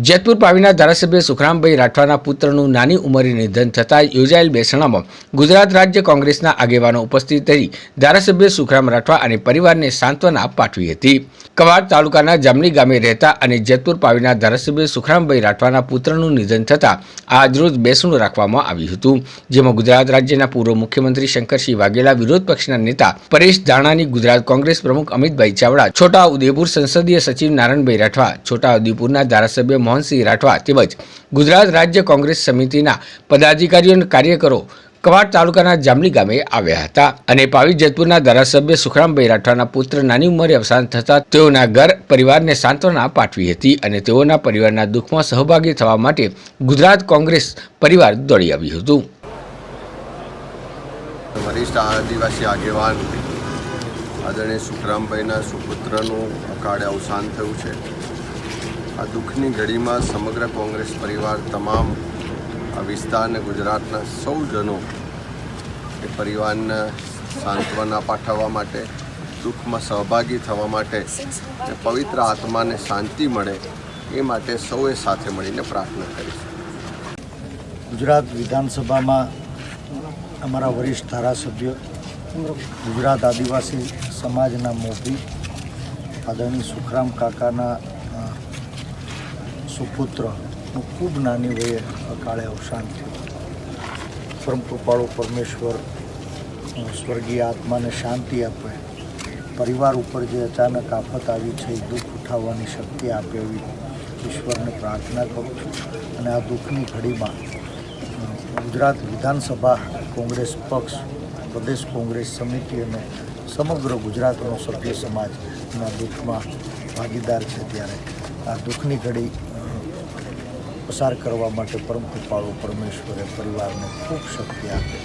જેતપુર પાવીના ધારાસભ્ય સુખરામભાઈ રાઠવાના પુત્રનું નાની ઉંમરે નિધન થતાં યોજાયેલ બેસણામાં ગુજરાત રાજ્ય કોંગ્રેસના આગેવાનો ઉપસ્થિત રહી ધારાસભ્ય સુખરામ રાઠવા અને પરિવારને સાંત્વના પાઠવી હતી. કવાડ તાલુકાના જામલી ગામે રહેતા અને જેતપુર પાવીના ધારાસભ્ય સુખરામભાઈ રાઠવાના પુત્રનું નિધન થતાં આજરોજ બેસણું રાખવામાં આવ્યું હતું, જેમાં ગુજરાત રાજ્યના પૂર્વ મુખ્યમંત્રી શંકરસિંહ વાઘેલા, વિરોધ પક્ષના નેતા પરેશ ધાનાણી, ગુજરાત કોંગ્રેસ પ્રમુખ અમિતભાઈ ચાવડા, છોટા ઉદેપુર સંસદીય સચિવ નારાયણભાઈ રાઠવા, છોટા ઉદેપુરના ધારાસભ્ય મોહનસિંહ રાઠવા તેમજ ગુજરાત રાજ્ય કોંગ્રેસ સમિતિના પદાધિકારીઓ અને કાર્યકરો કવાડ તાલુકાના જામલી ગામે આવ્યા હતા અને પાવી જેતપુરના ધારાસભ્ય સુખરામભાઈ રાઠવાના પુત્ર નાની ઉંમરે અવસાન થતા તેઓના ઘર પરિવારને સાંત્વના પાઠવી હતી અને તેઓના પરિવારના દુઃખમાં સહભાગી થવા માટે ગુજરાત કોંગ્રેસ પરિવાર દોડી આવ્યું હતું. વરિષ્ઠ આદિવાસી આગેવાન આદરણીય સુખરામભાઈના સુપુત્રનું અકાળે અવસાન થયું છે. આ દુઃખની ઘડીમાં સમગ્ર કોંગ્રેસ પરિવાર, તમામ આ વિસ્તાર અને ગુજરાતના સૌ જનો એ પરિવારને સાંત્વના પાઠવવા માટે, દુઃખમાં સહભાગી થવા માટે અને પવિત્ર આત્માને શાંતિ મળે એ માટે સૌએ સાથે મળીને પ્રાર્થના કરી છે. ગુજરાત વિધાનસભામાં અમારા વરિષ્ઠ ધારાસભ્ય, ગુજરાત આદિવાસી સમાજના મોભી આદરણીય સુખરામ કાકાના સુપુત્રનું ખૂબ નાની વયે અકાળે અવસાન થયું. પરમ કૃપાળુ પરમેશ્વર સ્વર્ગીય આત્માને શાંતિ આપે, પરિવાર ઉપર જે અચાનક આફત આવી છે એ દુઃખ ઉઠાવવાની શક્તિ આપે એવી ઈશ્વરને પ્રાર્થના કરું છું. અને આ દુઃખની ઘડીમાં ગુજરાત વિધાનસભા કોંગ્રેસ પક્ષ, પ્રદેશ કોંગ્રેસ સમિતિ અને સમગ્ર ગુજરાતનો સભ્ય સમાજના દુઃખમાં ભાગીદાર છે. ત્યારે આ દુઃખની ઘડી પસાર કરવા માટે પરમ કૃપાળુ પરમેશ્વરે પરિવારને ખૂબ શક્તિ આપે.